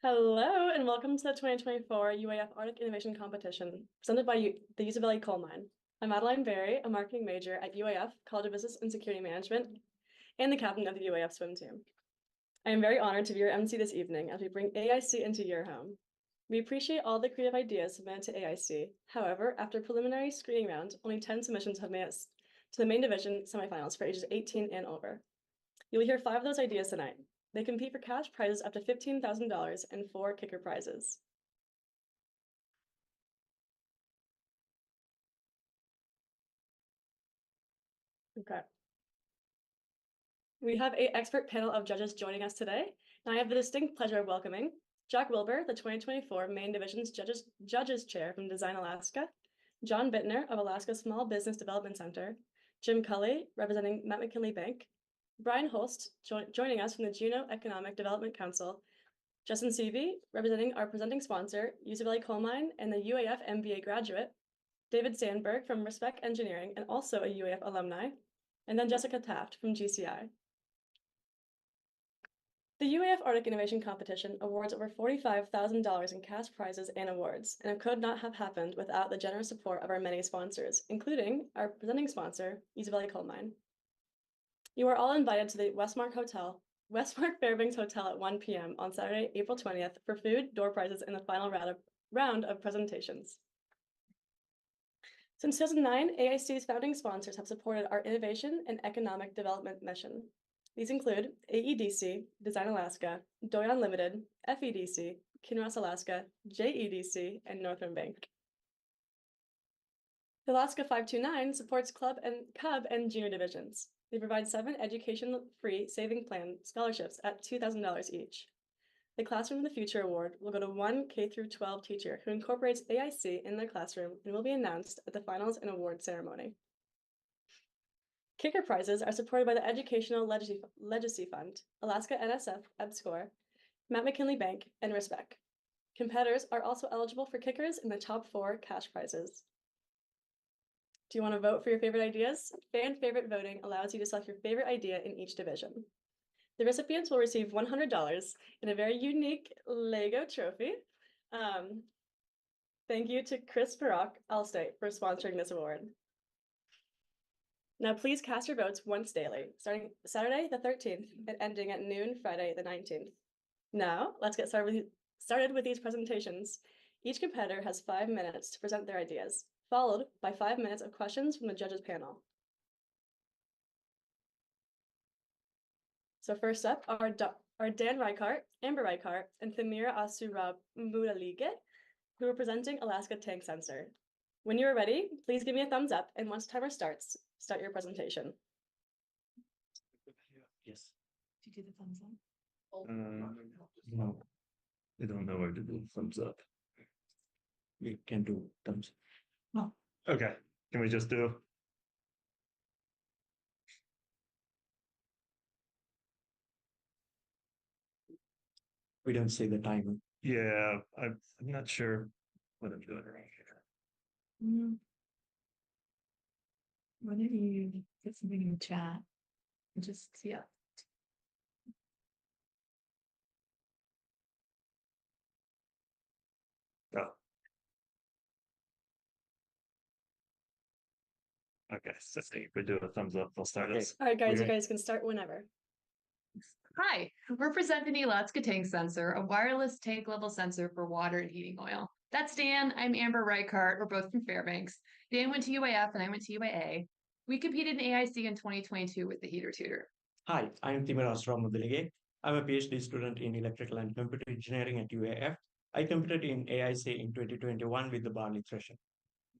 Hello and welcome to the 2024 UAF Arctic Innovation Competition, presented by the Usability Coal Mine. I'm Madeline Berry, a marketing major at UAF College of Business and Security Management, and the captain of the UAF swim team. I am very honored to be your MC this evening as we bring AIC into your home. We appreciate all the creative ideas submitted to AIC. However, after a preliminary screening round, only 10 submissions have made it to the main division semifinals for ages 18 and over. You'll hear 5 of those ideas tonight. They compete for cash prizes up to $15,000 and 4 kicker prizes. Okay. We have an expert panel of judges joining us today, and I have the distinct pleasure of welcoming Jack Wilbur, the 2024 Main Division's Judges Chair from Design Alaska, John Bittner of Alaska Small Business Development Center, Jim Cully, representing Matt McKinley Bank, Brian Holst, joining us from the Juneau Economic Development Council, Justin Seavey, representing our presenting sponsor, Usability Coal Mine, and the UAF MBA graduate, David Sandberg from Respect Engineering and also a UAF alumni, and then Jessica Taft from GCI. The UAF Arctic Innovation Competition awards over $45,000 in cash prizes and awards, and it could not have happened without the generous support of our many sponsors, including our presenting sponsor, Usability Coal Mine. You are all invited to the Westmark Fairbanks Hotel at 1 p.m. on Saturday, April 20th for food, door prizes, and the final round of presentations. Since 2009, AIC's founding sponsors have supported our innovation and economic development mission. These include AEDC, Design Alaska, Doi Unlimited, FEDC, Kinross Alaska, JEDC, and Northern Bank. The Alaska 529 supports Cub and Junior divisions. They provide 7 education-free saving plan scholarships at $2,000 each. The Classroom of the Future Award will go to one K-12 teacher who incorporates AIC in their classroom and will be announced at the finals and award ceremony. Kicker prizes are supported by the Educational Legacy Fund, Alaska NSF EBSCOR, Matt McKinley Bank, and Respect. Competitors are also eligible for kickers in the top 4 cash prizes. Do you want to vote for your favorite ideas? Fan favorite voting allows you to select your favorite idea in each division. The recipients will receive $100 in a very unique Lego trophy. Thank you to Chris Perrock Allstate for sponsoring this award. Now please cast your votes once daily, starting Saturday the 13th and ending at noon Friday the 19th. Now let's get started with these presentations. Each competitor has 5 minutes to present their ideas, followed by 5 minutes of questions from the judges panel. So first up are Dan Reichardt, Amber Reichardt, and Thamira Asuramudalige, who are presenting Alaska Tank Sensor. When you are ready, please give me a thumbs up, and once timer starts, start your presentation. Yes. Did you do the thumbs up? No, I don't know where to do thumbs up. We can do thumbs. No. Okay, can we just do? We don't say the timer. Yeah, I'm not sure what I'm doing right here. Why don't you get something in the chat and just yeah. Oh. Okay, so if we do a thumbs up, we'll start us. All right, guys, you guys can start whenever. Hi, we're presenting the Alaska Tank Sensor, a wireless tank level sensor for water and heating oil. That's Dan. I'm Amber Reichardt. We're both from Fairbanks. Dan went to UAF and I went to UAA. We competed in AIC in 2022 with the Heater Tutor. Hi, I'm Thamira Asuramudalige. I'm a PhD student in electrical and computer engineering at UAF. I competed in AIC in 2021 with the barley thresher.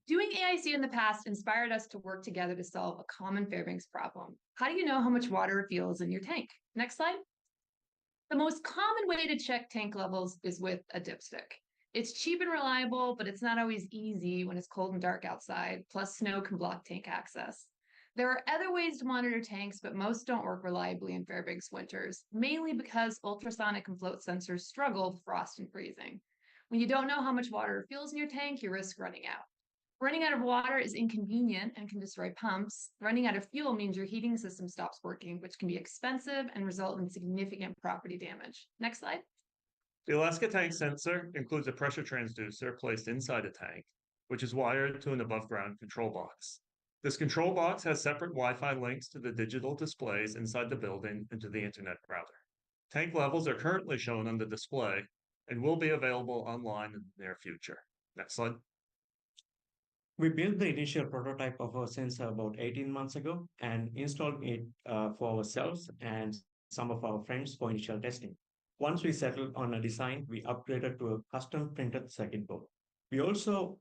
Doing AIC in the past inspired us to work together to solve a common Fairbanks problem. How do you know how much water feels in your tank? Next slide. The most common way to check tank levels is with a dipstick. It's cheap and reliable, but it's not always easy when it's cold and dark outside, plus snow can block tank access. There are other ways to monitor tanks, but most don't work reliably in Fairbanks winters, mainly because ultrasonic and float sensors struggle with frost and freezing. When you don't know how much water feels in your tank, you risk running out. Running out of water is inconvenient and can destroy pumps. Running out of fuel means your heating system stops working, which can be expensive and result in significant property damage. Next slide. The Alaska tank sensor includes a pressure transducer placed inside a tank, which is wired to an above-ground control box. This control box has separate Wi-Fi links to the digital displays inside the building and to the internet router. Tank levels are currently shown on the display and will be available online in the near future. Next slide. We built the initial prototype of our sensor about 18 months ago and installed it for ourselves and some of our friends for initial testing. Once we settled on a design, we upgraded to a custom printed circuit board. We also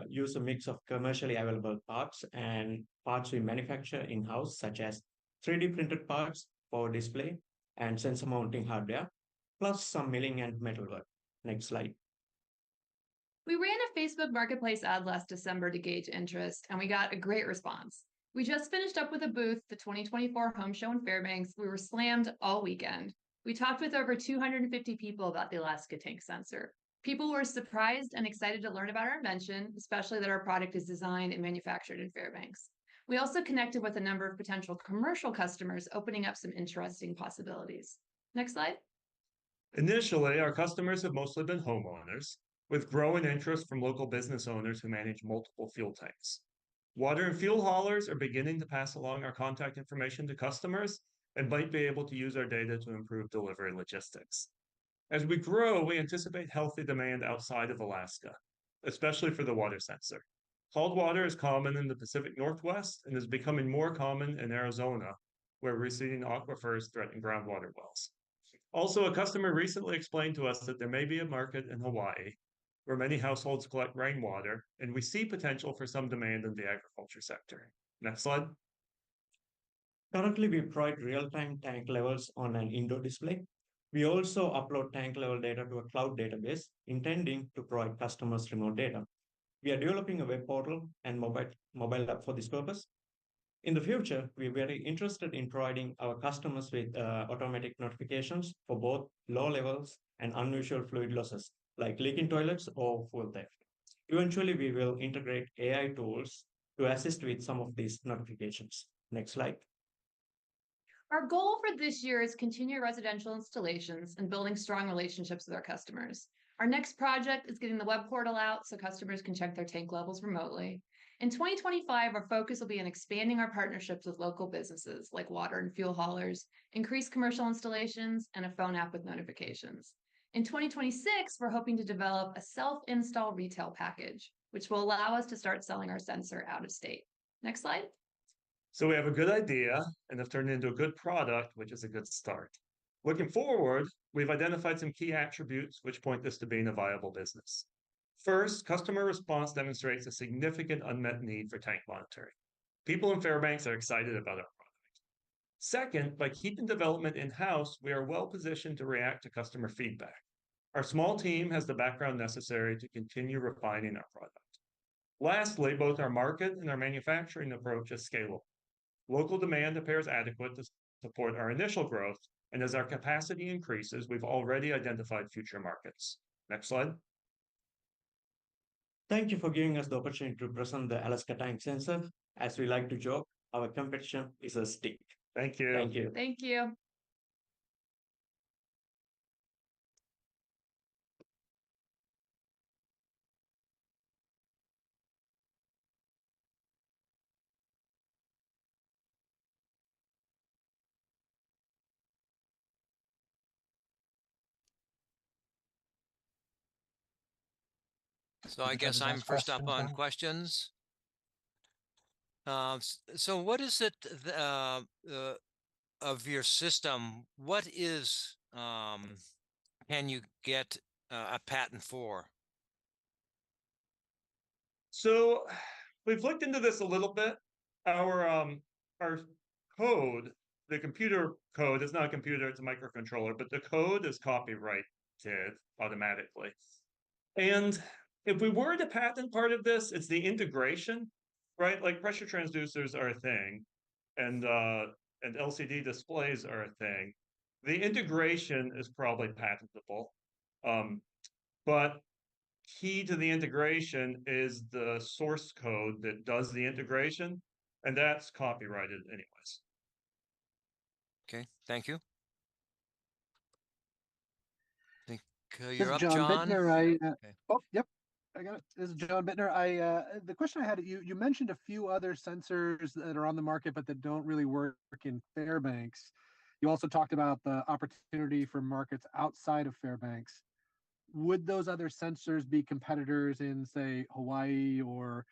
use a mix of commercially available parts and parts we manufacture in-house, such as 3D printed parts for display and sensor mounting hardware, plus some milling and metalwork. Next slide. We ran a Facebook Marketplace ad last December to gauge interest, and we got a great response. We just finished up with a booth, the 2024 Home Show in Fairbanks. We were slammed all weekend. We talked with over 250 people about the Alaska tank sensor. People were surprised and excited to learn about our invention, especially that our product is designed and manufactured in Fairbanks. We also connected with a number of potential commercial customers, opening up some interesting possibilities. Next slide. Initially, our customers have mostly been homeowners, with growing interest from local business owners who manage multiple fuel tanks. Water and fuel haulers are beginning to pass along our contact information to customers and might be able to use our data to improve delivery logistics. As we grow, we anticipate healthy demand outside of Alaska, especially for the water sensor. Cold water is common in the Pacific Northwest and is becoming more common in Arizona, where receding aquifers threaten groundwater wells. Also, a customer recently explained to us that there may be a market in Hawaii where many households collect rainwater, and we see potential for some demand in the agriculture sector. Next slide. Currently, we provide real-time tank levels on an indoor display. We also upload tank level data to a cloud database, intending to provide customers remote data. We are developing a web portal and mobile app for this purpose. In the future, we're very interested in providing our customers with automatic notifications for both low levels and unusual fluid losses, like leaking toilets or fuel theft. Eventually, we will integrate AI tools to assist with some of these notifications. Next slide. Our goal for this year is continue residential installations and building strong relationships with our customers. Our next project is getting the web portal out so customers can check their tank levels remotely. In 2025, our focus will be on expanding our partnerships with local businesses like water and fuel haulers, increased commercial installations, and a phone app with notifications. In 2026, we're hoping to develop a self-install retail package, which will allow us to start selling our sensor out of state. Next slide. So we have a good idea and have turned it into a good product, which is a good start. Looking forward, we've identified some key attributes which point this to being a viable business. First, customer response demonstrates a significant unmet need for tank monitoring. People in Fairbanks are excited about our product. Second, by keeping development in-house, we are well positioned to react to customer feedback. Our small team has the background necessary to continue refining our product. Lastly, both our market and our manufacturing approach is scalable. Local demand appears adequate to support our initial growth, and as our capacity increases, we've already identified future markets. Next slide. Thank you for giving us the opportunity to present the Alaska tank sensor. As we like to joke, our competition is a stick. Thank you. Thank you. Thank you. So I guess I'm first up on questions. So what is it of your system? What is can you get a patent for? So we've looked into this a little bit. Our code, the computer code is not a computer, it's a microcontroller, but the code is copyrighted automatically. And if we were to patent part of this, it's the integration, right? Like pressure transducers are a thing, and LCD displays are a thing. The integration is probably patentable, but key to the integration is the source code that does the integration, and that's copyrighted anyways. Okay, thank you. I think This You're is up, John John. Bittner. Okay. Oh, yep, I got it. This is John Bittner. The question I had, you mentioned a few other sensors that are on the market, but that don't really work in Fairbanks. You also talked about the opportunity for markets outside of Fairbanks. Would those other sensors be competitors in, say, Hawaii or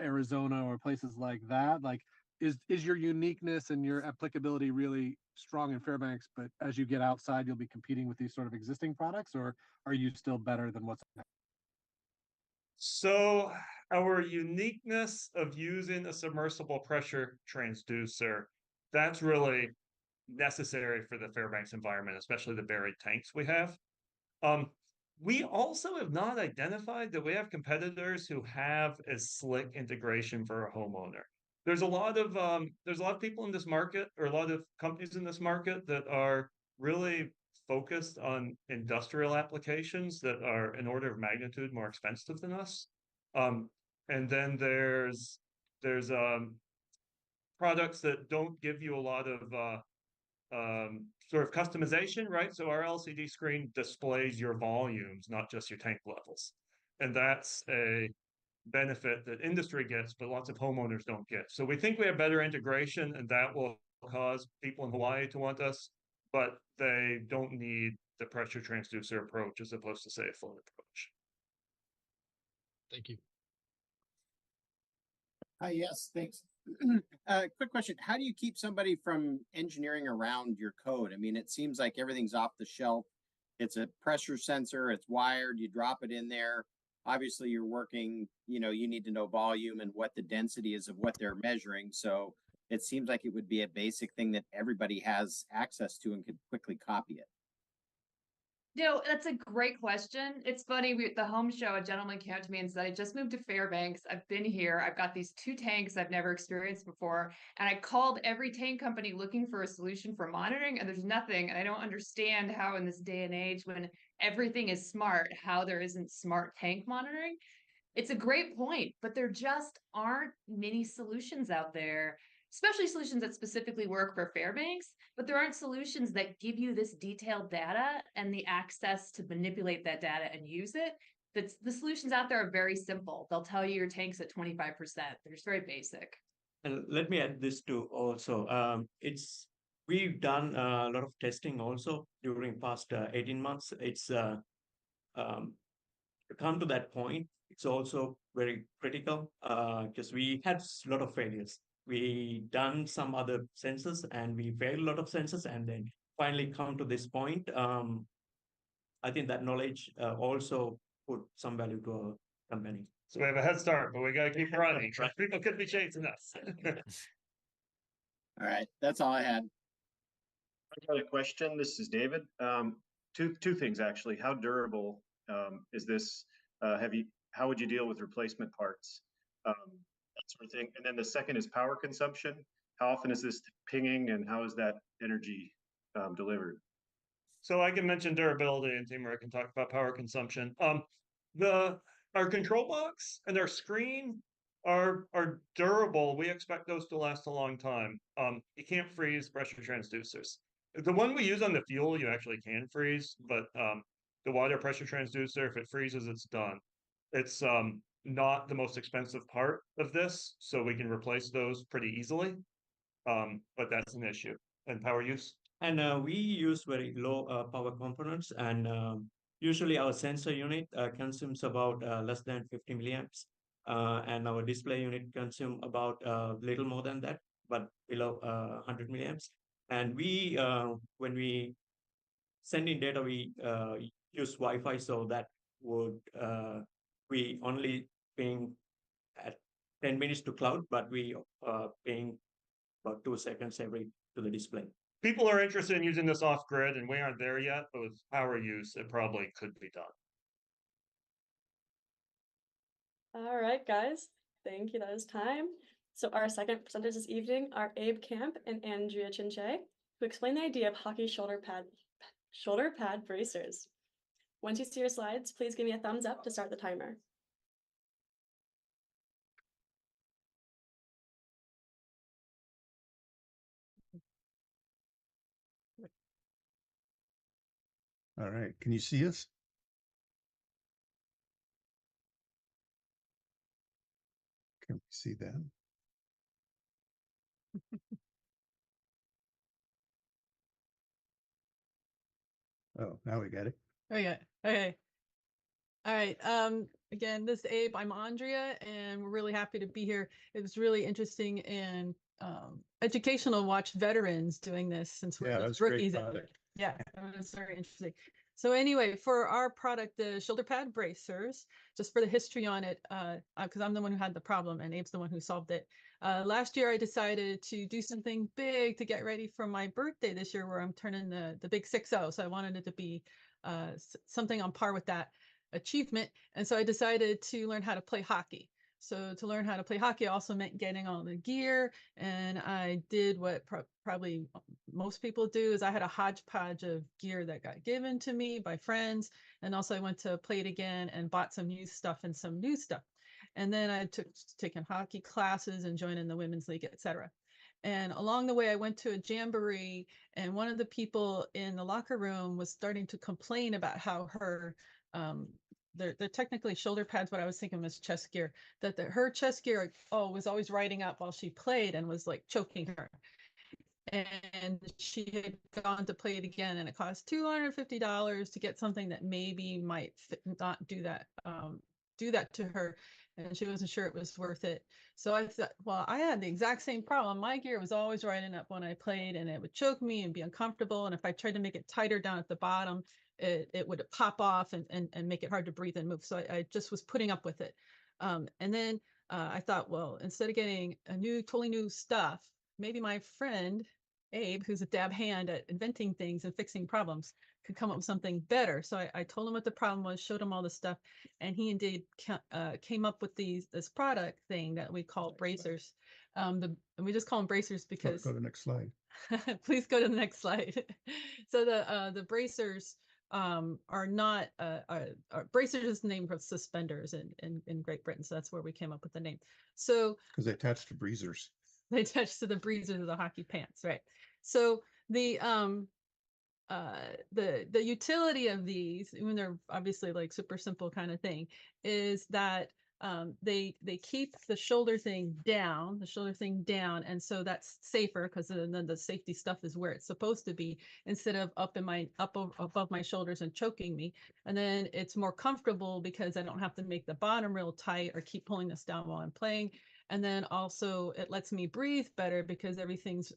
Arizona or places like that? Like, is your uniqueness and your applicability really strong in Fairbanks, but as you get outside, you'll be competing with these sort of existing products, or are you still better than what's? So our uniqueness of using a submersible pressure transducer, that's really necessary for the Fairbanks environment, especially the buried tanks we have. We also have not identified that we have competitors who have a slick integration for a homeowner. There's a lot of people in this market, or a lot of companies in this market, that are really focused on industrial applications that are an order of magnitude more expensive than us. And then there's products that don't give you a lot of sort of customization, right? So our LCD screen displays your volumes, not just your tank levels. And that's a benefit that industry gets, but lots of homeowners don't get. So we think we have better integration, and that will cause people in Hawaii to want us, but they don't need the pressure transducer approach as opposed to, say, a float approach. Thank you. Hi, yes, thanks. Quick question. How do you keep somebody from engineering around your code? I mean, it seems like everything's off the shelf. It's a pressure sensor, it's wired, you drop it in there. Obviously, you're working, you need to know volume and what the density is of what they're measuring. So it seems like it would be a basic thing that everybody has access to and could quickly copy it. That's a great question. It's funny, at the home show, a gentleman came up to me and said, I just moved to Fairbanks. I've been here. I've got these 2 tanks I've never experienced before. And I called every tank company looking for a solution for monitoring, and there's nothing. And I don't understand how in this day and age, when everything is smart, how there isn't smart tank monitoring. It's a great point, but there just aren't many solutions out there, especially solutions that specifically work for Fairbanks, but there aren't solutions that give you this detailed data and the access to manipulate that data and use it. The solutions out there are very simple. They'll tell you your tank's at 25%. They're just very basic. And let me add this too also. We've done a lot of testing also during past 18 months. It's to come to that point, it's also very critical because we had a lot of failures. We done some other sensors and we failed a lot of sensors, and then finally come to this point. I think that knowledge also put some value to our company. So we have a head start, but we got to keep running. People could be chasing us. All right, that's all I had. I got a question. This is David. Two things actually. How durable is this? How would you deal with replacement parts? That sort of thing. And then the second is power consumption. How often is this pinging, and how is that energy delivered? So I can mention durability, and Timur can talk about power consumption. Our control box and our screen are durable. We expect those to last a long time. You can't freeze pressure transducers. The one we use on the fuel, you actually can freeze, but the water pressure transducer, if it freezes, it's done. It's not the most expensive part of this, so we can replace those pretty easily. But that's an issue. And power use? And we use very low power components, and usually our sensor unit consumes about less than 50 milliamps, and our display unit consumes about little more than that, but below 100 milliamps. And when we send in data, we use Wi-Fi, so that would we only ping at 10 minutes to cloud, but we ping about 2 seconds every to the display. People are interested in using this off grid, and we aren't there yet, but with power use, it probably could be done. All right, guys. Thank you. That is time. So our second presenters this evening are Abe Camp and Andrea Chinche, who explain the idea of hockey shoulder pad bracers. Once you see your slides, please give me a thumbs up to start the timer. All right, can you see us? Can we see that? Oh, now we got it. Okay. Okay. All right. Again, this is Abe. I'm Andrea, and we're really happy to be here. It was really interesting and educational to watch veterans doing this since we're Yeah, that's rookies. great product. Yeah, it was very interesting. So anyway, for our product, the shoulder pad bracers, just for the history on it, because I'm the one who had the problem and Abe's the one who solved it. Last year, I decided to do something big to get ready for my birthday this year, where I'm turning the big 6-0. So I wanted it to be something on par with that achievement. And so I decided to learn how to play hockey. So to learn how to play hockey also meant getting all the gear. And I did what probably most people do, is I had a hodgepodge of gear that got given to me by friends. And also I went to Play It Again and bought some used stuff and some new stuff. And then I taken hockey classes and joined in the women's league, etc. And along the way, I went to a jamboree, and one of the people in the locker room was starting to complain about how her they're technically shoulder pads, but I was thinking was chest gear, that her chest gear was always riding up while she played and was like choking her. And she had gone to Play It Again, and it cost $250 to get something that maybe might not do that to her, and she wasn't sure it was worth it. So I thought, well, I had the exact same problem. My gear was always riding up when I played, and it would choke me and be uncomfortable. And if I tried to make it tighter down at the bottom, it would pop off and make it hard to breathe and move. So I just was putting up with it. And then I thought, well, instead of getting totally new stuff, maybe my friend Abe, who's a dab hand at inventing things and fixing problems, could come up with something better. So I told him what the problem was, showed him all the stuff, and he indeed came up with this product thing that we call bracers. And we just call them bracers because. Go to the next slide. Please go to the next slide. So the bracers are not bracers is the name for suspenders in Great Britain. So that's where we came up with the name. So because they attach to breezers. They attach to the breezers of the hockey pants, right? So the utility of these, even they're obviously like super simple kind of thing, is that they keep the shoulder thing down, and so that's safer because then the safety stuff is where it's supposed to be instead of up above my shoulders and choking me. And then it's more comfortable because I don't have to make the bottom real tight or keep pulling this down while I'm playing. And then also it lets me breathe better because everything's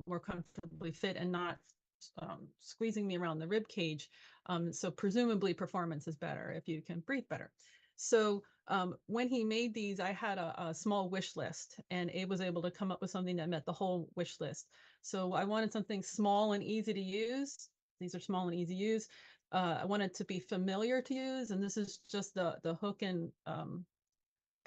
more comfortably fit and not squeezing me around the rib cage. So presumably performance is better if you can breathe better. So when he made these, I had a small wish list, and Abe was able to come up with something that met the whole wish list. So I wanted something small and easy to use. These are small and easy to use. I wanted it to be familiar to use, and this is just the hook and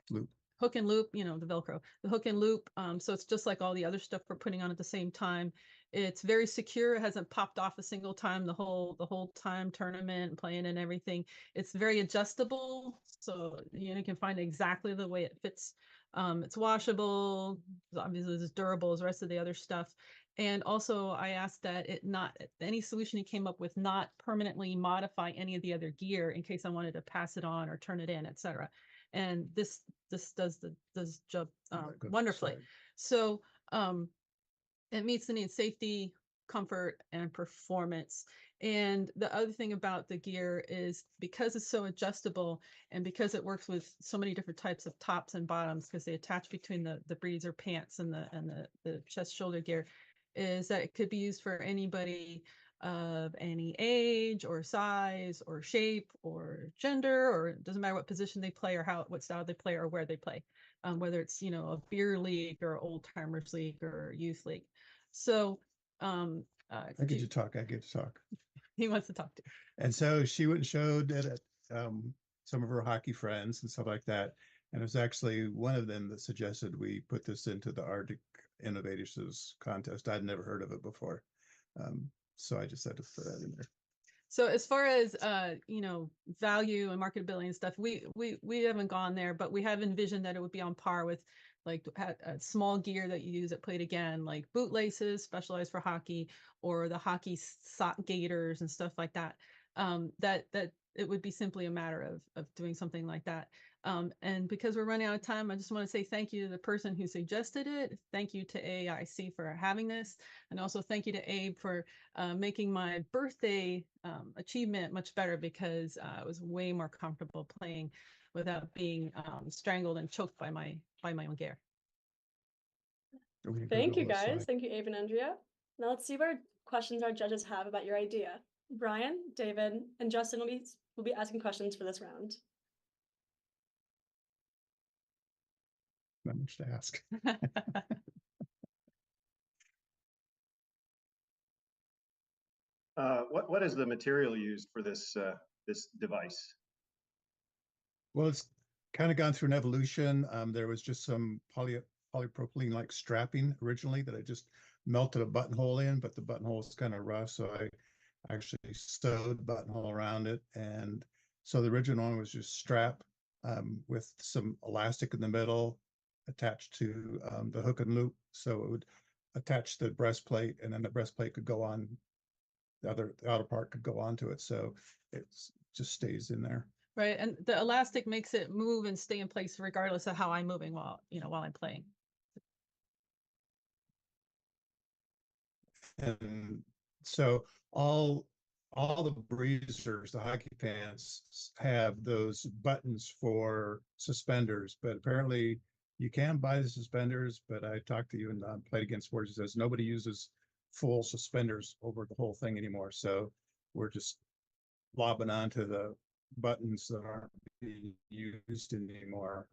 loop, the Velcro, the hook and loop. So it's just like all the other stuff we're putting on at the same time. It's very secure. It hasn't popped off a single time the whole time tournament and playing and everything. It's very adjustable, so you can find exactly the way it fits. It's washable. Obviously, it's durable as the rest of the other stuff. And also, I asked that any solution he came up with not permanently modify any of the other gear in case I wanted to pass it on or turn it in, etc. And this does job wonderfully. So it meets the needs, safety, comfort, and performance. And the other thing about the gear is because it's so adjustable and because it works with so many different types of tops and bottoms, because they attach between the breezer pants and the chest shoulder gear, is that it could be used for anybody of any age or size or shape or gender, or it doesn't matter what position they play or what style they play or where they play, whether it's a beer league or old timers league or youth league. So I get to talk. He wants to talk to. And so she went and showed it at some of her hockey friends and stuff like that. And it was actually one of them that suggested we put this into the Arctic Innovations contest. I'd never heard of it before. So I just had to put that in there. So as far as value and marketability and stuff, we haven't gone there, but we have envisioned that it would be on par with like small gear that you use at Play It Again, like boot laces specialized for hockey, or the hockey sock gaiters and stuff like that. That it would be simply a matter of doing something like that. And because we're running out of time, I just want to say thank you to the person who suggested it. Thank you to AIC for having this. And also thank you to Abe for making my birthday achievement much better, because I was way more comfortable playing without being strangled and choked by my own gear. Thank you guys. Thank you, Abe and Andrea. Now let's see what questions our judges have about your idea. Brian, David, and Justin will be asking questions for this round. Not much to ask. What is the material used for this this device? Well, it's kind of gone through an evolution. There was just some polypropylene like strapping originally that I just melted a buttonhole in, but the buttonhole is kind of rough, so I actually sewed the buttonhole around it. And so the original one was just strap with some elastic in the middle attached to the hook and loop, so it would attach the breastplate, and then the breastplate could go on, the outer part could go onto it, so it just stays in there. Right, and the elastic makes it move and stay in place regardless of how I'm moving while I'm playing. And so all the breezers, the hockey pants, have those buttons for suspenders, but apparently you can buy the suspenders. But I talked to you and played against sports. It says nobody uses full suspenders over the whole thing anymore. So we're just lobbing onto the buttons that aren't being used anymore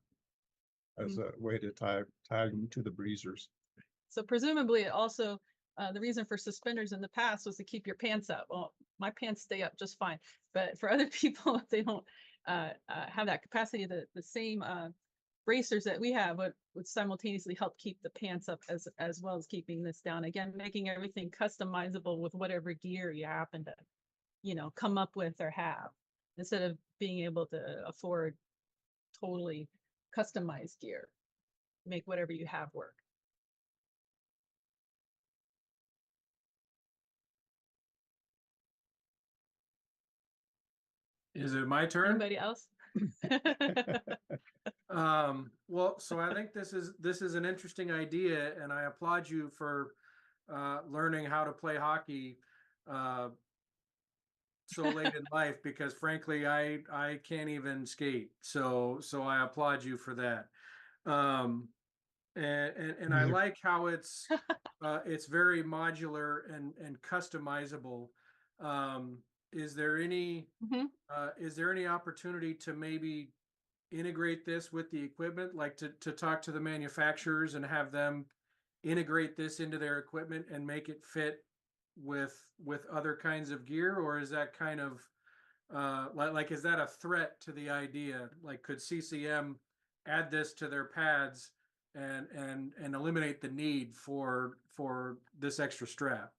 as a way to tie them to the breezers. So presumably it also, the reason for suspenders in the past was to keep your pants up. Well, my pants stay up just fine, but for other people, if they don't have that capacity, the same bracers that we have would simultaneously help keep the pants up as well as keeping this down. Again, making everything customizable with whatever gear you happen to, come up with or have, instead of being able to afford totally customized gear. Make whatever you have work. Is it my turn? Anybody else? Well, so I think this is an interesting idea, and I applaud you for learning how to play hockey so late in life, because frankly, I can't even skate. So I applaud you for that. And I like how it's very modular and customizable. Is there any opportunity to maybe integrate this with the equipment, like to talk to the manufacturers and have them integrate this into their equipment and make it fit with other kinds of gear? Or is that kind of like is that a threat to the idea? Like, could CCM add this to their pads and eliminate the need for this extra strap?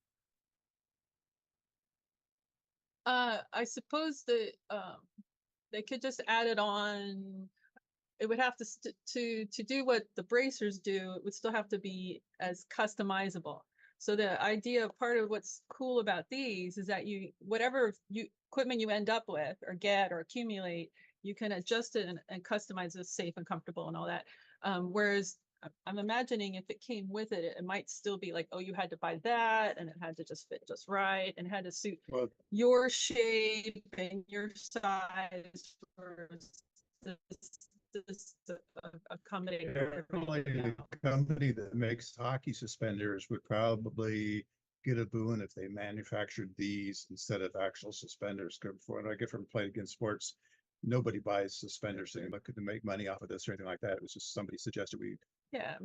I suppose that they could just add it on. It would have to do what the bracers do. It would still have to be as customizable. So the idea, part of what's cool about these is that whatever equipment you end up with or get or accumulate, you can adjust it and customize it safe and comfortable and all that. Whereas I'm imagining if it came with it, it might still be like, oh, you had to buy that, and it had to just fit just right, and had to suit your shape and your size for this accommodating. The company that makes hockey suspenders would probably get a boon if they manufactured these instead of actual suspenders. From what I get from playing against sports, nobody buys suspenders. They're looking to make money off of this or anything like that. It was just somebody suggested we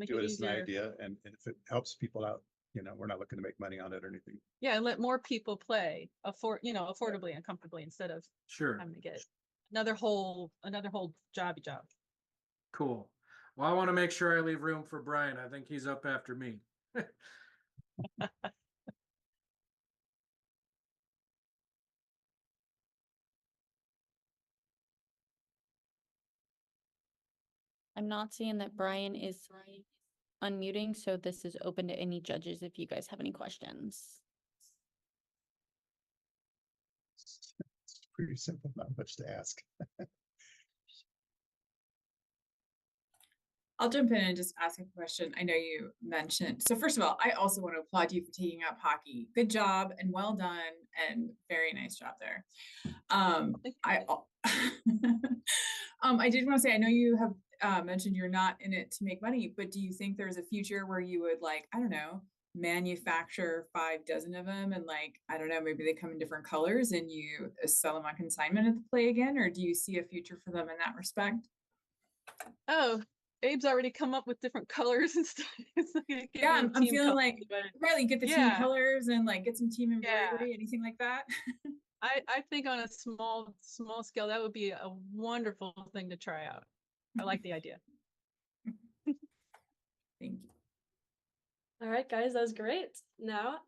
do it as an idea, and if it helps people out, we're not looking to make money on it or anything. Yeah, and let more people play affordably and comfortably instead of having to get another whole job. Cool. Well, I want to make sure I leave room for Brian. I think he's up after me. I'm not seeing that Brian is unmuting, so this is open to any judges if you guys have any questions. pretty simple, not much to ask. I'll jump in and just ask a question. I know you mentioned, so first of all, I also want to applaud you for taking up hockey. Good job and well done and very nice job there. I did want to say, I know you have mentioned you're not in it to make money, but do you think there's a future where you would, like, I don't know, manufacture 5 dozen of them and, like, I don't know, maybe they come in different colors and you sell them on consignment at the play again? Or do you see a future for them in that respect? Oh, Abe's already come up with different colors and stuff. It's like Yeah, I'm feeling like, right, get the team yeah. colors and like get some team embroidery, anything like that. I think on a small scale, that would be a wonderful thing to try out. I like the idea. Thank you. All right, guys, that was great. Now,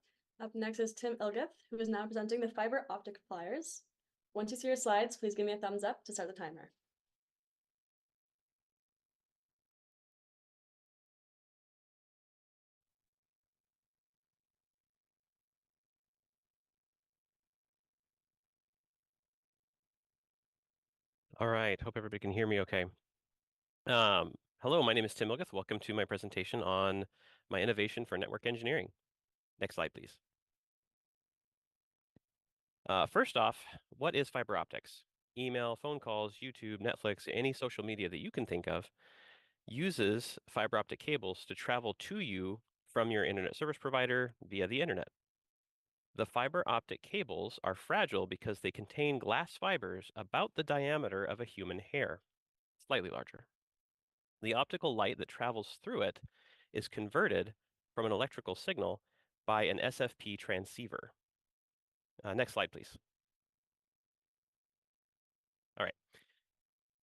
up next is Tim Ilgeth, who is now presenting the fiber optic pliers. Once you see your slides, please give me a thumbs up to start the timer. All right, hope everybody can hear me okay. Hello, my name is Tim Ilgeth. Welcome to my presentation on my innovation for network engineering. Next slide, please. First off, what is fiber optics? Email, phone calls, YouTube, Netflix, any social media that you can think of uses fiber optic cables to travel to you from your internet service provider via the internet. The fiber optic cables are fragile because they contain glass fibers about the diameter of a human hair, slightly larger. The optical light that travels through it is converted from an electrical signal by an SFP transceiver. Next slide, please. All right.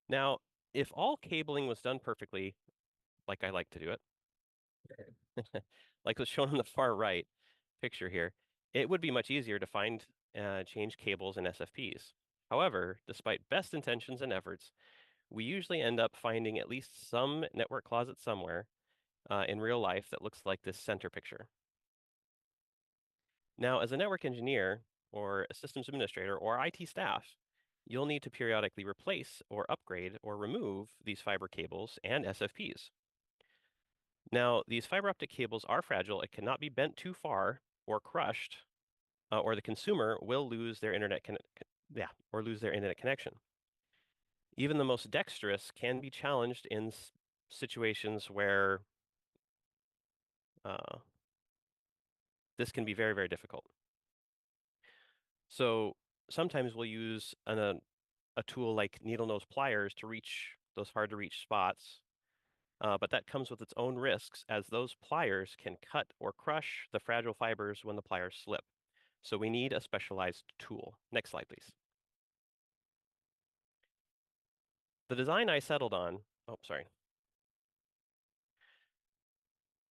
Now, if all cabling was done perfectly, like I like to do it, like was shown on the far right picture here, it would be much easier to find change cables and SFPs. However, despite best intentions and efforts, we usually end up finding at least some network closet somewhere in real life that looks like this center picture. Now, as a network engineer or a systems administrator or IT staff, you'll need to periodically replace or upgrade or remove these fiber cables and SFPs. Now, these fiber optic cables are fragile. It cannot be bent too far or crushed, or the consumer will lose their internet connection. Even the most dexterous can be challenged in situations where this can be very, very difficult. So sometimes we'll use a tool like needle nose pliers to reach those hard to reach spots. But that comes with its own risks, as those pliers can cut or crush the fragile fibers when the pliers slip. So we need a specialized tool. Next slide, please. The design I settled on,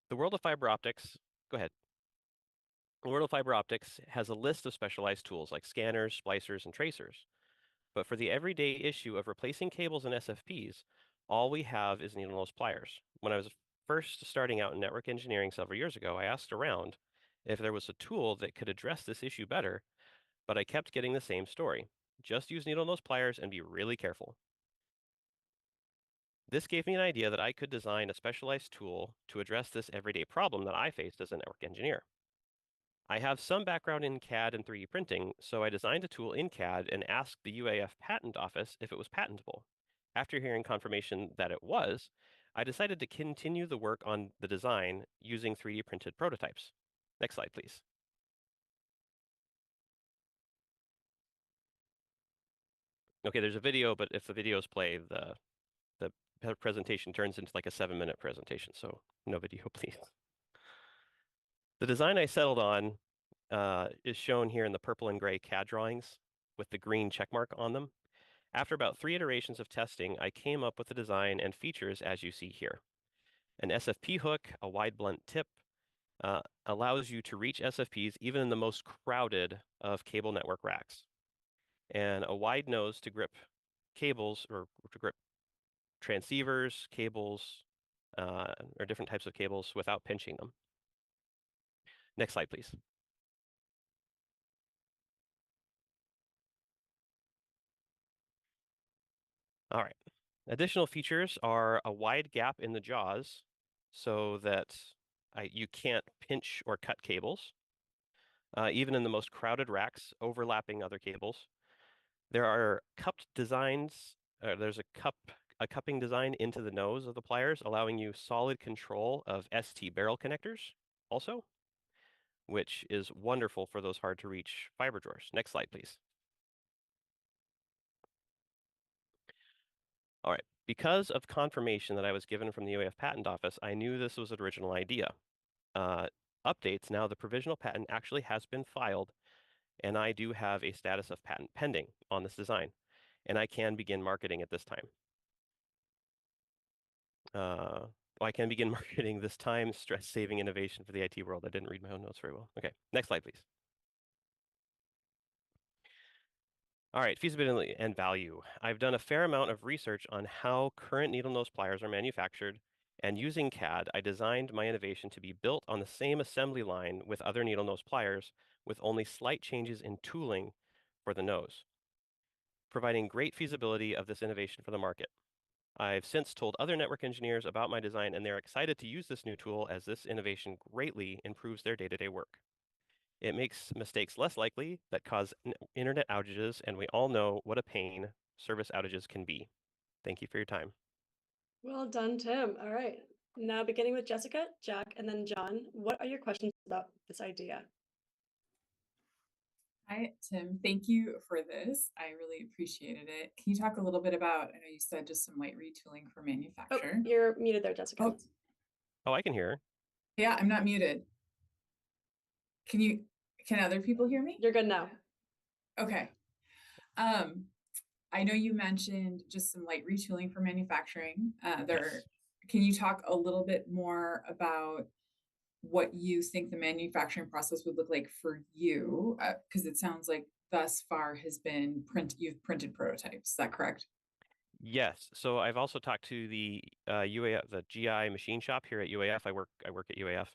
The world of fiber optics, go ahead. The world of fiber optics has a list of specialized tools like scanners, splicers, and tracers. But for the everyday issue of replacing cables and SFPs, all we have is needle nose pliers. When I was first starting out in network engineering several years ago, I asked around if there was a tool that could address this issue better, but I kept getting the same story. Just use needle nose pliers and be really careful. This gave me an idea that I could design a specialized tool to address this everyday problem that I faced as a network engineer. I have some background in CAD and 3D printing, so I designed a tool in CAD and asked the UAF Patent Office if it was patentable. After hearing confirmation that it was, I decided to continue the work on the design using 3D printed prototypes. Next slide, please. Okay, there's a video, but if the videos play, the presentation turns into like a 7-minute presentation, so no video, please. The design I settled on is shown here in the purple and gray CAD drawings with the green check mark on them. After about 3 iterations of testing, I came up with the design and features as you see here. An SFP hook, a wide blunt tip, allows you to reach SFPs even in the most crowded of cable network racks. And a wide nose to grip cables or to grip transceivers, cables, or different types of cables without pinching them. Next slide, please. All right. Additional features are a wide gap in the jaws so that you can't pinch or cut cables, even in the most crowded racks, overlapping other cables. There are cupped designs. There's a cupping design into the nose of the pliers, allowing you solid control of ST barrel connectors also, which is wonderful for those hard to reach fiber drawers. Next slide, please. All right, because of confirmation that I was given from the UAF Patent Office, I knew this was an original idea. Updates, now the provisional patent actually has been filed, and I do have a status of patent pending on this design, and I can begin marketing at this time. I can begin marketing this time, stress-saving innovation for the IT world. I didn't read my own notes very well. Okay, next slide, please. All right, feasibility and value. I've done a fair amount of research on how current needle nose pliers are manufactured, and using CAD, I designed my innovation to be built on the same assembly line with other needle nose pliers, with only slight changes in tooling for the nose, providing great feasibility of this innovation for the market. I've since told other network engineers about my design, and they're excited to use this new tool as this innovation greatly improves their day-to-day work. It makes mistakes less likely that cause internet outages, and we all know what a pain service outages can be. Thank you for your time. Well done, Tim. All right. Now beginning with Jessica, Jack, and then John, what are your questions about this idea? Hi, Tim. Thank you for this. I really appreciated it. Can you talk a little bit about, I know you said just some light retooling for manufacture. Oh, you're muted there, Jessica. Oh, I can hear her. Yeah, I'm not muted. Can other people hear me? You're good now. Okay. I know you mentioned just some light retooling for manufacturing. Yes. Can you talk a little bit more about what you think the manufacturing process would look like for you? Because it sounds like thus far has been you've printed prototypes. Is that correct? Yes. So I've also talked to the UAF, the GI machine shop here at UAF. I work at UAF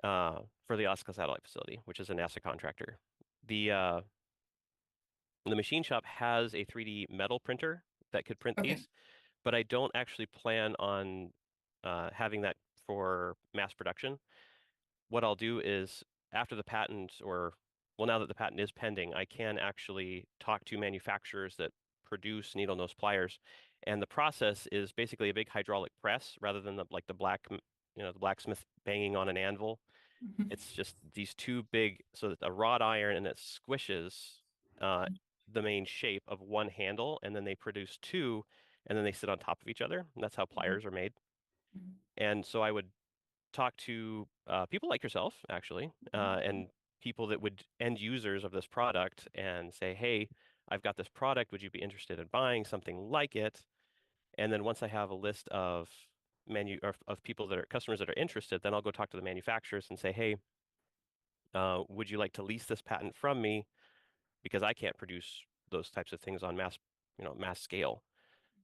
for the Alaska Satellite Facility, which is a NASA contractor. The machine shop has a 3D metal printer that could print these, but I don't actually plan on having that for mass production. What I'll do is after the patent, or well, now that the patent is pending, I can actually talk to manufacturers that produce needle nose pliers, and the process is basically a big hydraulic press rather than the blacksmith banging on an anvil. It's just these two big, so that a wrought iron, and it squishes the main shape of one handle, and then they produce two, and then they sit on top of each other. And that's how pliers are made. And so I would talk to people like yourself, actually, and people that would end users of this product and say, hey, I've got this product. Would you be interested in buying something like it? And then once I have a list of people that are customers that are interested, then I'll go talk to the manufacturers and say, hey, would you like to lease this patent from me? Because I can't produce those types of things on mass scale.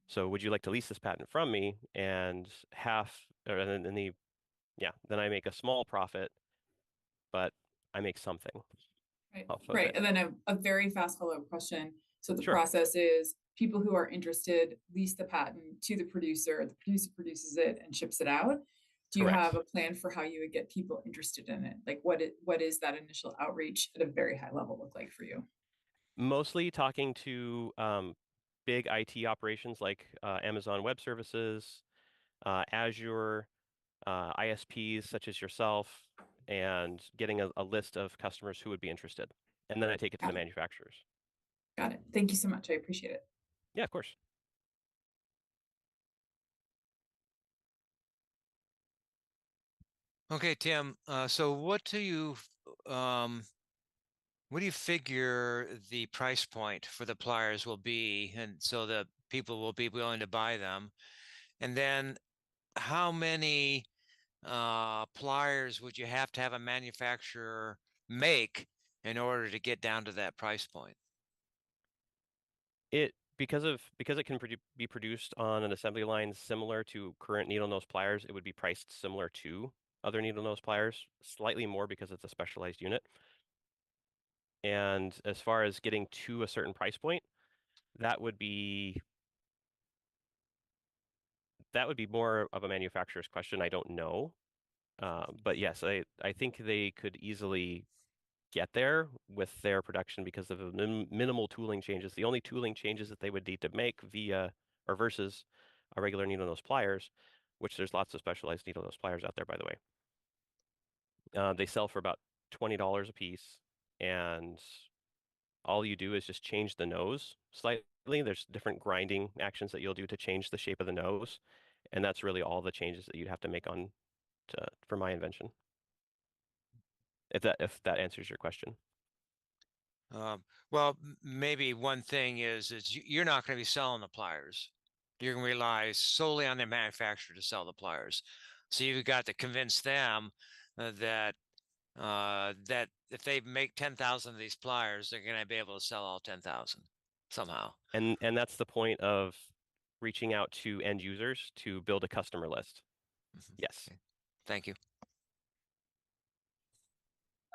So would you like to lease this patent from me? And then I make a small profit, but I make something. Right. And then a very fast follow-up question. So the Sure. process is people who are interested lease the patent to the producer produces it and ships it out. Do you Correct. have a plan for how you would get people interested in it? Like what is that initial outreach at a very high level look like for you? Mostly talking to big IT operations like Amazon Web Services, Azure, ISPs such as yourself, and getting a list of customers who would be interested. And then I take it to the manufacturers. Got it. Thank you so much. I appreciate it. Yeah, of course. Okay, Tim. So what do you figure the price point for the pliers will be, and so that people will be willing to buy them? And then how many pliers would you have to have a manufacturer make in order to get down to that price point? Because it can be produced on an assembly line similar to current needle nose pliers, it would be priced similar to other needle nose pliers, slightly more because it's a specialized unit. And as far as getting to a certain price point, that would be that would be more of a manufacturer's question. I don't know. But yes, I think they could easily get there with their production because of the minimal tooling changes. The only tooling changes that they would need to make via or versus a regular needle nose pliers, which there's lots of specialized needle nose pliers out there, by the way. They sell for about $20 a piece, and all you do is just change the nose slightly. There's different grinding actions that you'll do to change the shape of the nose, and that's really all the changes that you'd have to make on for my invention. If that answers your question. Well, maybe one thing is you're not going to be selling the pliers. You're going to rely solely on the manufacturer to sell the pliers. So you've got to convince them that if they make 10,000 of these pliers, they're going to be able to sell all 10,000 somehow. And that's the point of reaching out to end users to build a customer list. Yes. Okay. Thank you.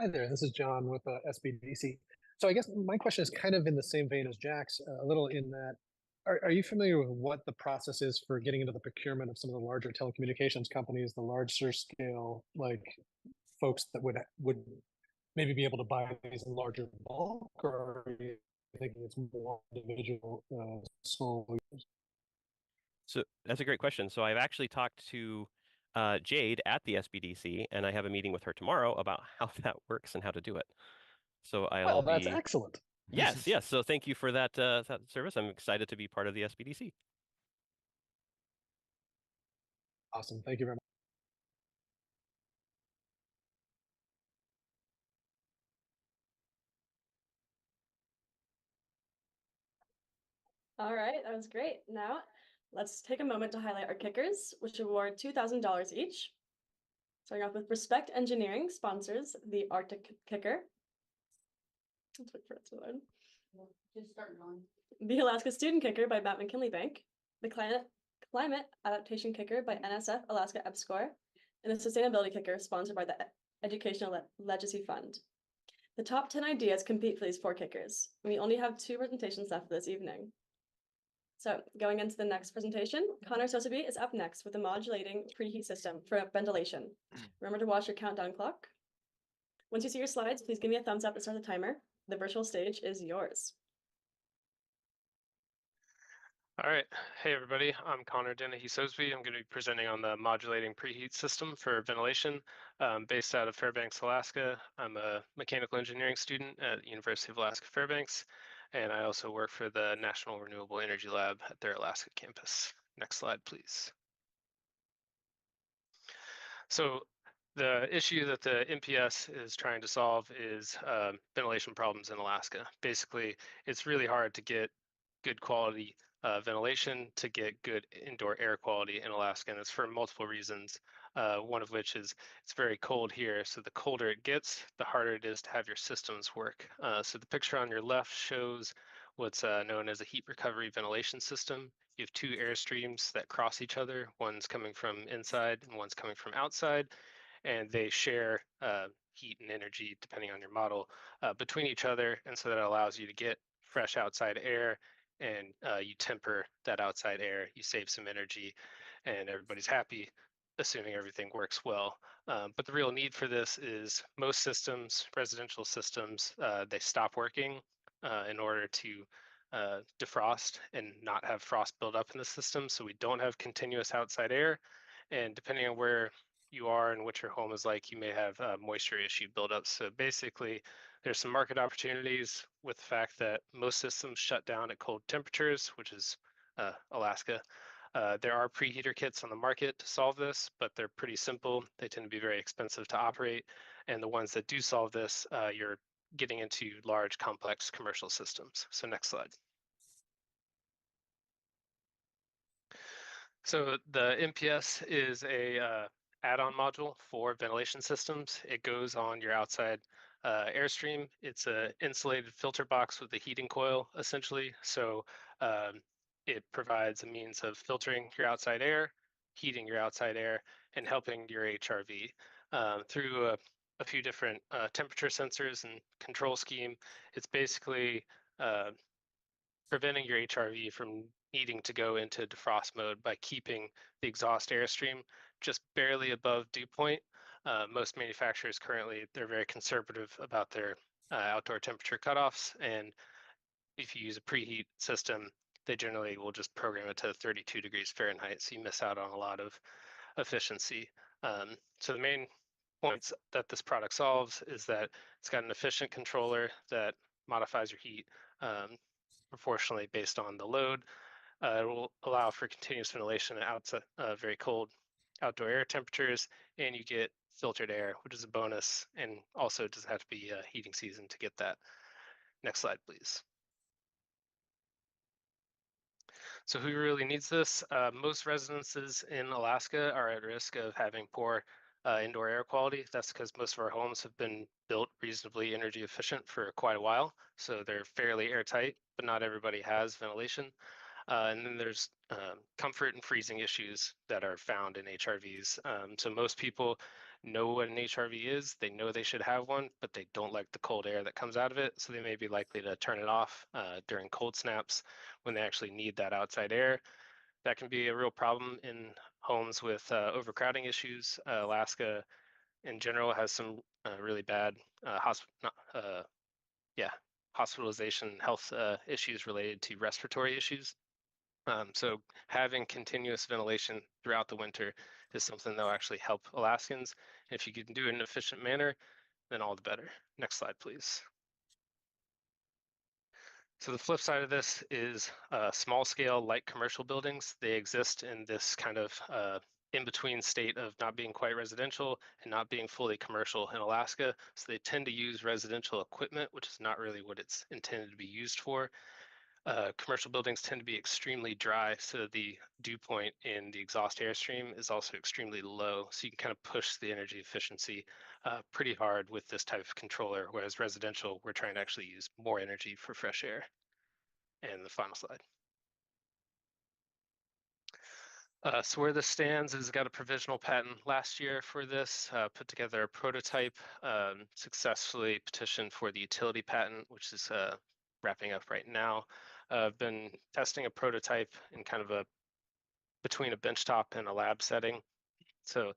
Hi there, this is John with SBDC. So I guess my question is kind of in the same vein as Jack's, a little in that, are you familiar with what the process is for getting into the procurement of some of the larger telecommunications companies, the larger scale, like folks that would maybe be able to buy these in larger bulk, or are you thinking it's more individual sole users? So that's a great question. So I've actually talked to Jade at the SBDC, and I have a meeting with her tomorrow about how that works and how to do it. So Well, that's excellent. Yes, yes. So thank you for that that service. I'm excited to be part of the SBDC. Awesome. Thank you very much. All right, that was great. Now, let's take a moment to highlight our kickers, which award $2,000 each. Starting off with Respect Engineering sponsors the Arctic Kicker. Let's wait for it to load. Just start going. The Alaska Student Kicker by Matt McKinley Bank, the Climate Adaptation Kicker by NSF Alaska EBSCOR, and the Sustainability Kicker sponsored by the Educational Legacy Fund. The top 10 ideas compete for these 4 kickers. We only have 2 presentations left for this evening. So going into the next presentation, Connor Sosaby is up next with a modulating preheat system for ventilation. Remember to watch your countdown clock. Once you see your slides, please give me a thumbs up to start the timer. The virtual stage is yours. All right. Hey, everybody. I'm Connor Dennehy-Sosby. I'm going to be presenting on the modulating preheat system for ventilation based out of Fairbanks, Alaska. I'm a mechanical engineering student at the University of Alaska Fairbanks, and I also work for the National Renewable Energy Lab at their Alaska campus. Next slide, please. So the issue that the NPS is trying to solve is ventilation problems in Alaska. Basically, it's really hard to get good quality ventilation, to get good indoor air quality in Alaska, and it's for multiple reasons. One of which is it's very cold here, so the colder it gets, the harder it is to have your systems work. So the picture on your left shows what's known as a heat recovery ventilation system. You have 2 air streams that cross each other. One's coming from inside and one's coming from outside, and they share heat and energy, depending on your model, between each other, and so that allows you to get fresh outside air, and you temper that outside air, you save some energy, and everybody's happy, assuming everything works well. But the real need for this is most systems, residential systems, they stop working in order to defrost and not have frost build up in the system, so we don't have continuous outside air. And depending on where you are and what your home is like, you may have moisture issue buildup. So basically, there's some market opportunities with the fact that most systems shut down at cold temperatures, which is Alaska. There are preheater kits on the market to solve this, but they're pretty simple. They tend to be very expensive to operate. And the ones that do solve this, you're getting into large, complex commercial systems. So next slide. So the NPS is a add-on module for ventilation systems. It goes on your outside airstream. It's an insulated filter box with a heating coil, essentially. So it provides a means of filtering your outside air, heating your outside air, and helping your HRV through a few different temperature sensors and control scheme. It's basically preventing your HRV from needing to go into defrost mode by keeping the exhaust airstream just barely above dew point. Most manufacturers currently, they're very conservative about their outdoor temperature cutoffs. And if you use a preheat system, they generally will just program it to 32 degrees Fahrenheit. So you miss out on a lot of efficiency. So the main points that this product solves is that it's got an efficient controller that modifies your heat proportionally based on the load. It will allow for continuous ventilation at outside very cold outdoor air temperatures, and you get filtered air, which is a bonus, and also it doesn't have to be a heating season to get that. Next slide, please. So who really needs this? Most residences in Alaska are at risk of having poor indoor air quality. That's because most of our homes have been built reasonably energy efficient for quite a while. So they're fairly airtight, but not everybody has ventilation. And then there's comfort and freezing issues that are found in HRVs. So most people know what an HRV is. They know they should have one, but they don't like the cold air that comes out of it. So they may be likely to turn it off during cold snaps when they actually need that outside air. That can be a real problem in homes with overcrowding issues. Alaska in general has some really bad hospitalization health issues related to respiratory issues. So having continuous ventilation throughout the winter is something that will actually help Alaskans. And if you can do it in an efficient manner, then all the better. Next slide, please. So the flip side of this is small scale light commercial buildings. They exist in this kind of in-between state of not being quite residential and not being fully commercial in Alaska. So they tend to use residential equipment, which is not really what it's intended to be used for. Commercial buildings tend to be extremely dry, so the dew point in the exhaust airstream is also extremely low. So you can kind of push the energy efficiency pretty hard with this type of controller, whereas residential, we're trying to actually use more energy for fresh air. And the final slide. So where this stands is got a provisional patent last year for this, put together a prototype, successfully petitioned for the utility patent, which is wrapping up right now. I've been testing a prototype in kind of between a benchtop and a lab setting. So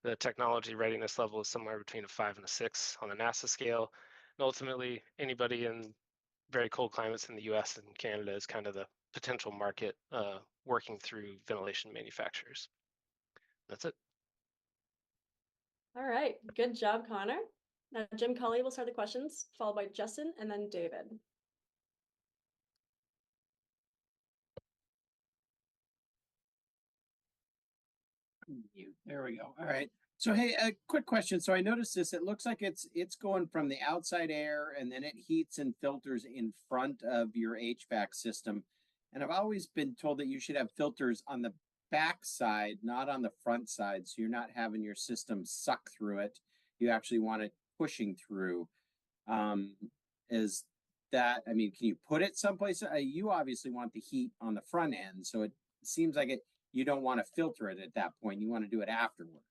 the technology readiness level is somewhere between a 5 and a 6 on the NASA scale. And ultimately, anybody in very cold climates in the US and Canada is kind of the potential market working through ventilation manufacturers. That's it. All right, good job, Connor. Now Jim Cully will start the questions, followed by Justin and then David. There we go. All right. So hey, a quick question. So I noticed this. It looks like it's going from the outside air and then it heats and filters in front of your HVAC system. And I've always been told that you should have filters on the back side, not on the front side. So you're not having your system suck through it. You actually want it pushing through. Is that, I mean, can you put it someplace? You obviously want the heat on the front end. So it seems like you don't want to filter it at that point. You want to do it afterwards.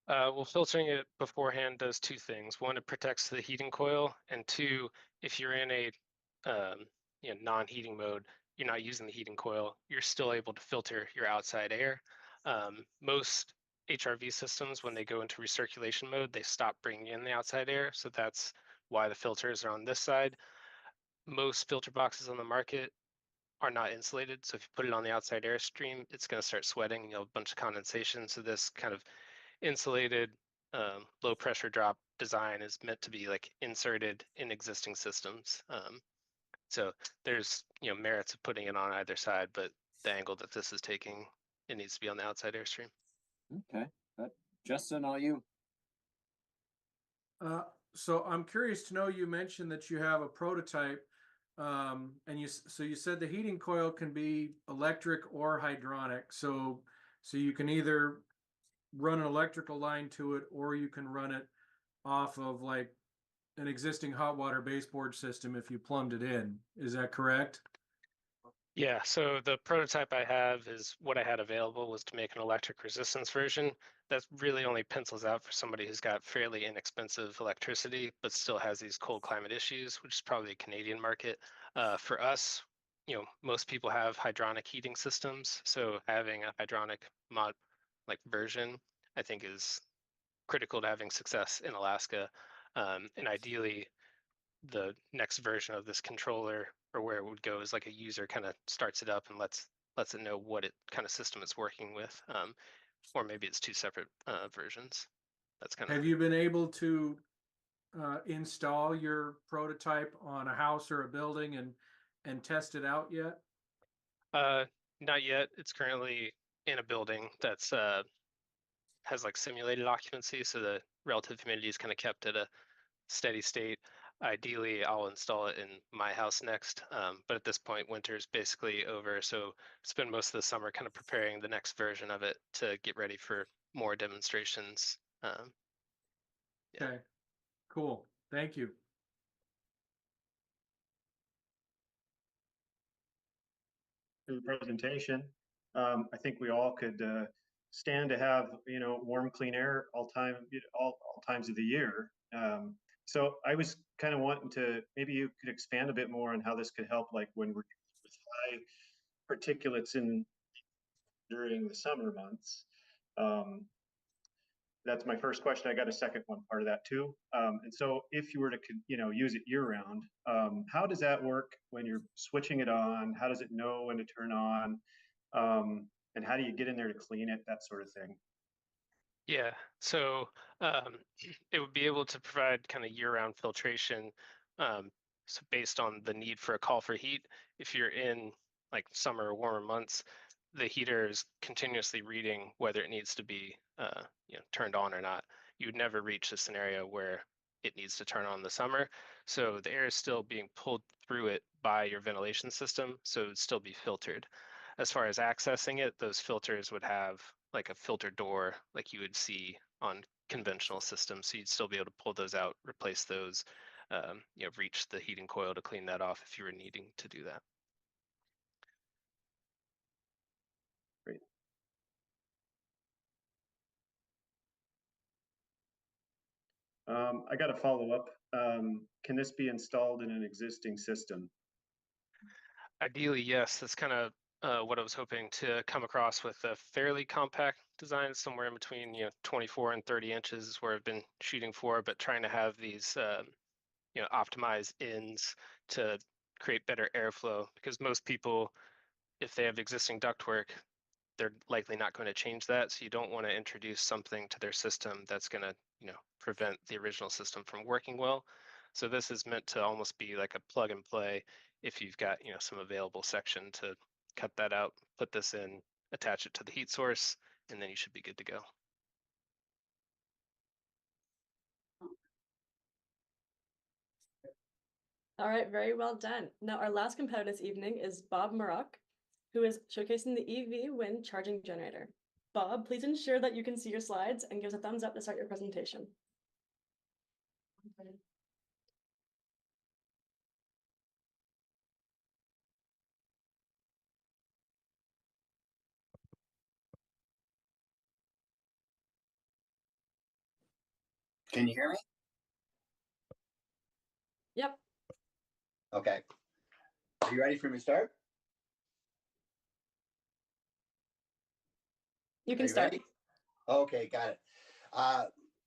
Well, filtering it beforehand does two things. One, it protects the heating coil, and two, if you're in a non-heating mode, you're not using the heating coil, you're still able to filter your outside air. Most HRV systems, when they go into recirculation mode, they stop bringing in the outside air. So that's why the filters are on this side. Most filter boxes on the market are not insulated. So if you put it on the outside airstream, it's going to start sweating and you'll have a bunch of condensation. So this kind of insulated low pressure drop design is meant to be like inserted in existing systems. So there's merits of putting it on either side, but the angle that this is taking, it needs to be on the outside airstream. Okay, Justin, all you. So I'm curious to know, you mentioned that you have a prototype, and you said the heating coil can be electric or hydronic. So you can either run an electrical line to it, or you can run it off of like an existing hot water baseboard system if you plumbed it in. Is that correct? Yeah, so the prototype I have is what I had available was to make an electric resistance version. That really only pencils out for somebody who's got fairly inexpensive electricity, but still has these cold climate issues, which is probably a Canadian market. For us, most people have hydronic heating systems, so having a hydronic mod like version, I think, is critical to having success in Alaska. And ideally, the next version of this controller, or where it would go, is like a user kind of starts it up and lets it know what it kind of system it's working with, or maybe it's two separate versions. That's kind of. Have you been able to install your prototype on a house or a building and test it out yet? Not yet. It's currently in a building that's has like simulated occupancy, so the relative humidity is kind of kept at a steady state. Ideally, I'll install it in my house next, but at this point, winter's basically over, so spend most of the summer kind of preparing the next version of it to get ready for more demonstrations. Yeah. Okay, cool. Thank you. For the presentation. I think we all could stand to have warm, clean air all times of the year. So I was kind of wanting to, maybe you could expand a bit more on how this could help, like when we're with high particulates during the summer months. That's my first question. I got a second one part of that too. And so if you were to use it year round, how does that work when you're switching it on? How does it know when to turn on? And how do you get in there to clean it, that sort of thing? Yeah, so it would be able to provide kind of year-round filtration. So based on the need for a call for heat, if you're in like summer or warmer months, the heater is continuously reading whether it needs to be turned on or not. You would never reach a scenario where it needs to turn on in the summer. So the air is still being pulled through it by your ventilation system, so it would still be filtered. As far as accessing it, those filters would have like a filter door like you would see on conventional systems. So you'd still be able to pull those out, replace those, reach the heating coil to clean that off if you were needing to do that. Great. I got a follow up. Can this be installed in an existing system? Ideally, yes. That's kind of what I was hoping to come across with a fairly compact design, somewhere in between 24 and 30 inches is where I've been shooting for, but trying to have these optimized ends to create better airflow, because most people, if they have existing ductwork, they're likely not going to change that. So you don't want to introduce something to their system that's going to prevent the original system from working well. So this is meant to almost be like a plug and play. If you've got some available section to cut that out, put this in, attach it to the heat source, and then you should be good to go. All right, very well done. Now our last competitor this evening is Bob Maroc, who is showcasing the EV wind charging generator. Bob, please ensure that you can see your slides and give us a thumbs up to start your presentation. Can you hear me? Yep. Okay. Are you ready for me to start? You can start. Ready? Okay, got it.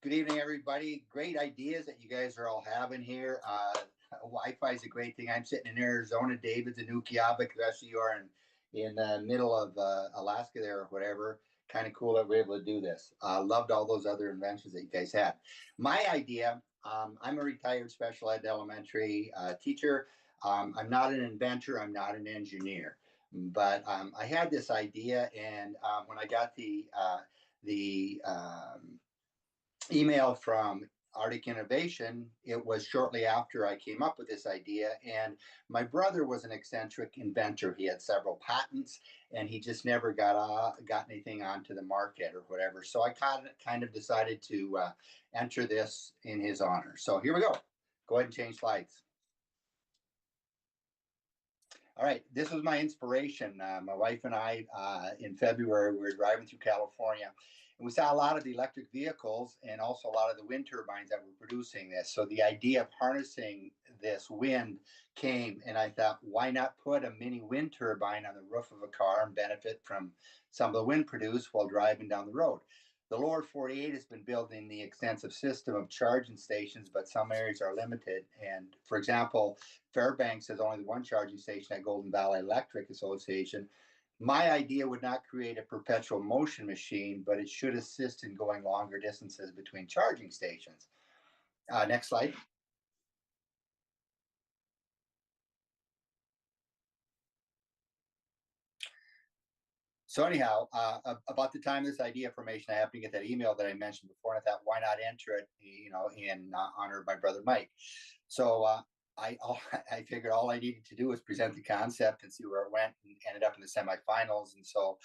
Good evening, everybody. Great ideas that you guys are all having here. Wi-Fi is a great thing. I'm sitting in Arizona. David's in Ukiaba. The rest of you are in the middle of Alaska there or whatever. Kind of cool that we're able to do this. Loved all those other inventions that you guys had. My idea, I'm a retired special ed elementary teacher. I'm not an inventor. I'm not an engineer. But I had this idea, and when I got the email from Arctic Innovation, it was shortly after I came up with this idea. And my brother was an eccentric inventor. He had several patents, and he just never got anything onto the market or whatever. So I kind of decided to enter this in his honor. So here we go. Go ahead and change slides. All right, this was my inspiration. My wife and I, in February, we were driving through California, And we saw a lot of the electric vehicles and also a lot of the wind turbines that were producing this. So the idea of harnessing this wind came, and I thought, why not put a mini wind turbine on the roof of a car and benefit from some of the wind produced while driving down the road? The lower 48 has been building the extensive system of charging stations, but some areas are limited. And for example, Fairbanks has only one charging station at Golden Valley Electric Association. My idea would not create a perpetual motion machine, but it should assist in going longer distances between charging stations. Next slide. So anyhow, about the time of this idea formation, I happened to get that email that I mentioned before, and I thought, why not enter it, in honor of my brother Mike. So I figured all I needed to do was present the concept and see where it went, and ended up in the semifinals. And so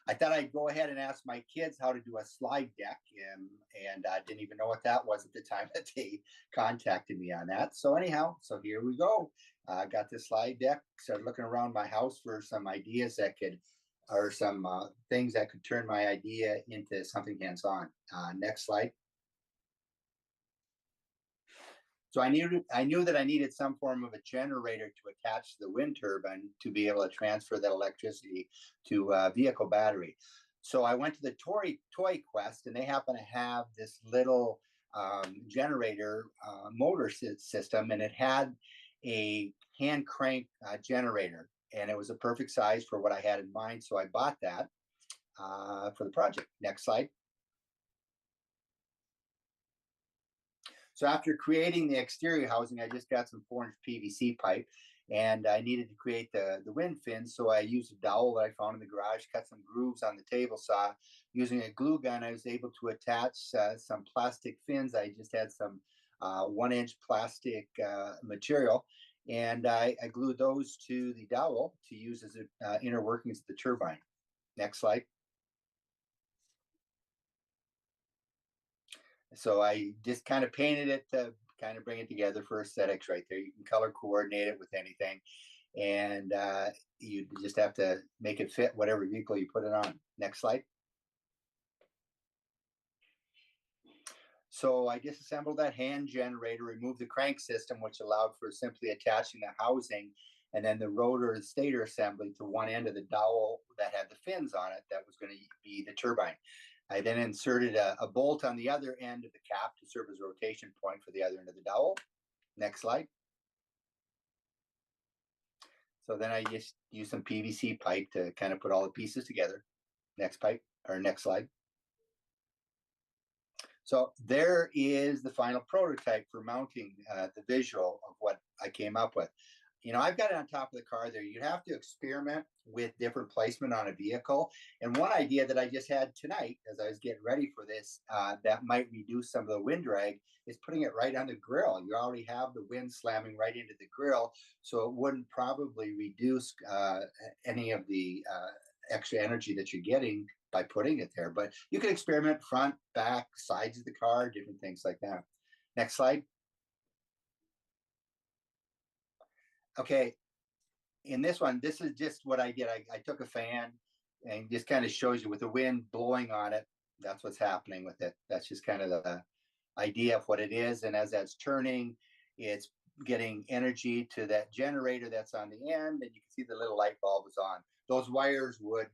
I thought I'd go ahead and ask my kids how to do a slide deck, and I didn't even know what that was at the time that they contacted me on that. So anyhow, so here we go. I got this slide deck, started looking around my house for some ideas that could, or some things that could turn my idea into something hands-on. Next slide. So I knew that I needed some form of a generator to attach to the wind turbine to be able to transfer that electricity to a vehicle battery. So I went to the Toy Quest, and they happen to have this little generator motor system, and it had a hand crank generator, and it was a perfect size for what I had in mind. So I bought that for the project. Next slide. So after creating the exterior housing, I just got some 4-inch PVC pipe, and I needed to create the wind fins. So I used a dowel that I found in the garage, cut some grooves on the table saw. Using a glue gun, I was able to attach some plastic fins. I just had some 1-inch plastic material, and I glued those to the dowel to use as inner workings of the turbine. Next slide. So I just kind of painted it to kind of bring it together for aesthetics right there. You can color coordinate it with anything, and you just have to make it fit whatever vehicle you put it on. Next slide. So I disassembled that hand generator, removed the crank system, which allowed for simply attaching the housing and then the rotor and stator assembly to one end of the dowel that had the fins on it that was going to be the turbine. I then inserted a bolt on the other end of the cap to serve as a rotation point for the other end of the dowel. Next slide. So then I just used some PVC pipe to kind of put all the pieces together. Next slide. So there is the final prototype for mounting the visual of what I came up with. I've got it on top of the car there. You have to experiment with different placement on a vehicle. And one idea that I just had tonight, as I was getting ready for this, that might reduce some of the wind drag, is putting it right on the grill. You already have the wind slamming right into the grill, so it wouldn't probably reduce any of the extra energy that you're getting by putting it there. But you can experiment front, back, sides of the car, different things like that. Next slide. Okay, in this one, this is just what I did. I took a fan and just kind of shows you with the wind blowing on it. That's what's happening with it. That's just kind of the idea of what it is. And as that's turning, it's getting energy to that generator that's on the end. And you can see the little light bulb is on. Those wires would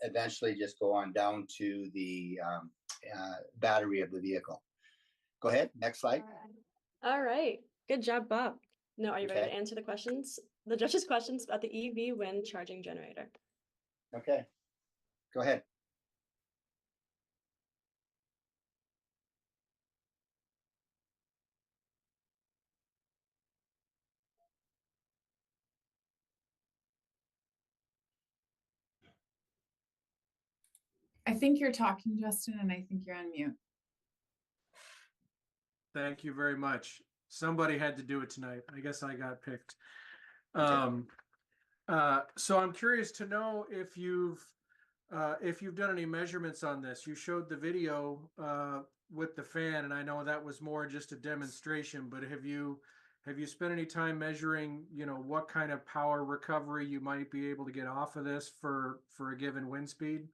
eventually just go on down to the battery of the vehicle. Go ahead, next slide. All right, good job, Bob. Now, are you ready Okay. to answer the judges' questions about the EV wind charging generator? Okay, go ahead. I think you're talking, Justin, and I think you're on mute. Thank you very much. Somebody had to do it tonight. I guess I got picked. So I'm curious to know if you've done any measurements on this. You showed the video with the fan, and I know that was more just a demonstration, but have you spent any time measuring, what kind of power recovery you might be able to get off of this for a given wind speed?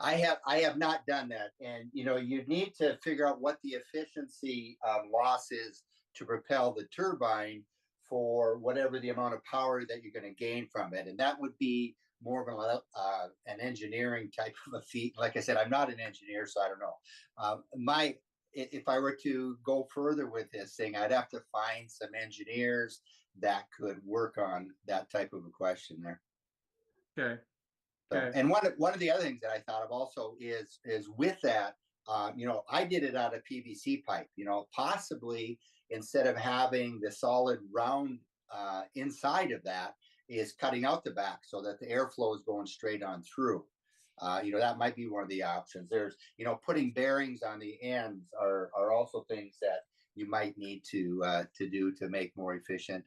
I have not done that, and you need to figure out what the efficiency loss is to propel the turbine for whatever the amount of power that you're going to gain from it, and that would be more of an engineering type of a feat. Like I said, I'm not an engineer, so I don't know. If I were to go further with this thing, I'd have to find some engineers that could work on that type of a question there. Okay. So, Okay. and one of the other things that I thought of also is with that, I did it out of PVC pipe. Possibly instead of having the solid round inside of that, is cutting out the back so that the airflow is going straight on through. That might be one of the options. There's, putting bearings on the ends are also things that you might need to do to make more efficient.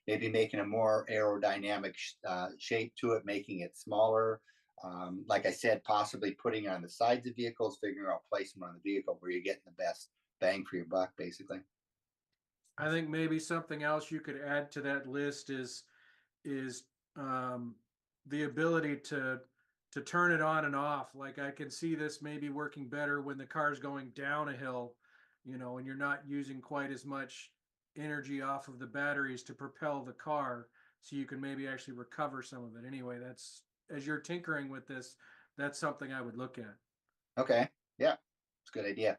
Maybe making a more aerodynamic shape to it, making it smaller. Like I said, possibly putting it on the sides of vehicles, figuring out placement on the vehicle where you're getting the best bang for your buck, basically. I think maybe something else you could add to that list is the ability to turn it on and off. Like I can see this maybe working better when the car's going down a hill, and you're not using quite as much energy off of the batteries to propel the car, so you can maybe actually recover some of it. Anyway, that's, as you're tinkering with this, that's something I would look at. Okay. Yeah, it's a good idea.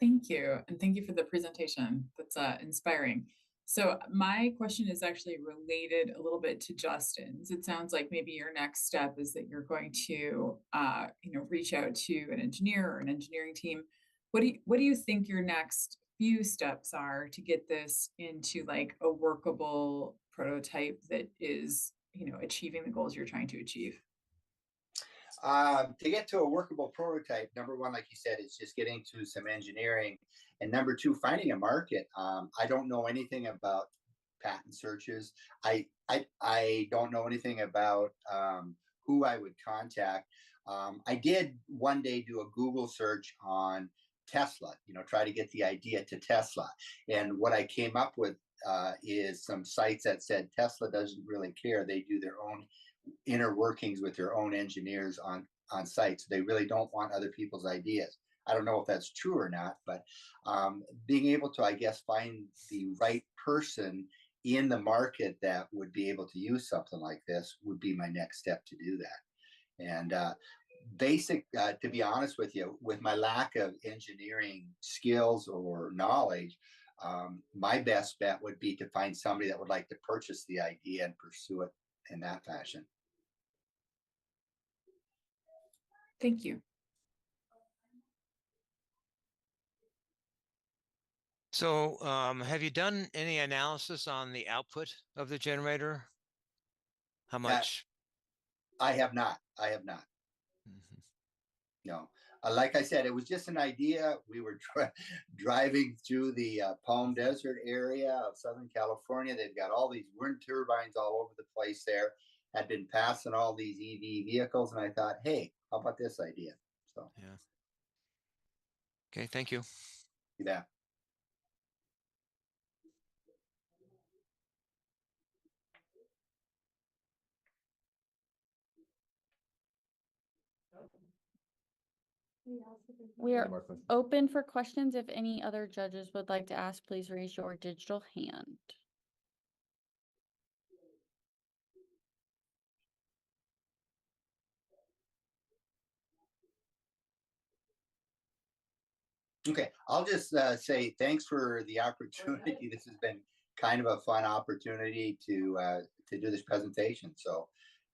Thank you. And thank you for the presentation. That's inspiring. So my question is actually related a little bit to Justin's. It sounds like maybe your next step is that you're going to, reach out to an engineer or an engineering team. What do you think your next few steps are to get this into like a workable prototype that is, achieving the goals you're trying to achieve? To get to a workable prototype, number one, like you said, is just getting to some engineering, and number two, finding a market. I don't know anything about patent searches. I don't know anything about who I would contact. I did one day do a Google search on Tesla, try to get the idea to Tesla, and what I came up with is some sites that said Tesla doesn't really care. They do their own inner workings with their own engineers on site. So they really don't want other people's ideas. I don't know if that's true or not, but being able to, I guess, find the right person in the market that would be able to use something like this would be my next step to do that. And to be honest with you, with my lack of engineering skills or knowledge, my best bet would be to find somebody that would like to purchase the idea and pursue it in that fashion. Thank you. So, have you done any analysis on the output of the generator? How much? I have not. Mm-hmm. No. Like I said, it was just an idea. We were driving through the Palm Desert area of Southern California. They've got all these wind turbines all over the place there. Had been passing all these EV vehicles, and I thought, hey, how about this idea? So yeah. Okay, thank you. Yeah. We are open for questions. If any other judges would like to ask, please raise your digital hand. Okay, I'll just say thanks for the opportunity. This has been kind of a fun opportunity to do this presentation. So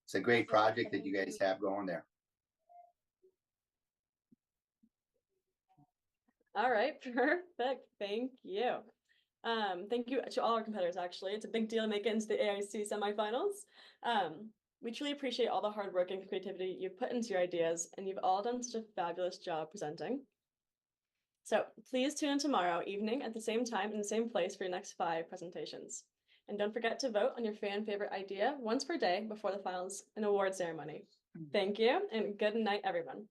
it's a great project that you guys have going there. All right, perfect. Thank you. Thank you to all our competitors, actually. It's a big deal to make it into the AIC semifinals. We truly appreciate all the hard work and creativity you've put into your ideas, and you've all done such a fabulous job presenting. So please tune in tomorrow evening at the same time in the same place for your next 5 presentations. And don't forget to vote on your fan favorite idea once per day before the finals and award ceremony. Thank you, and good night, everyone.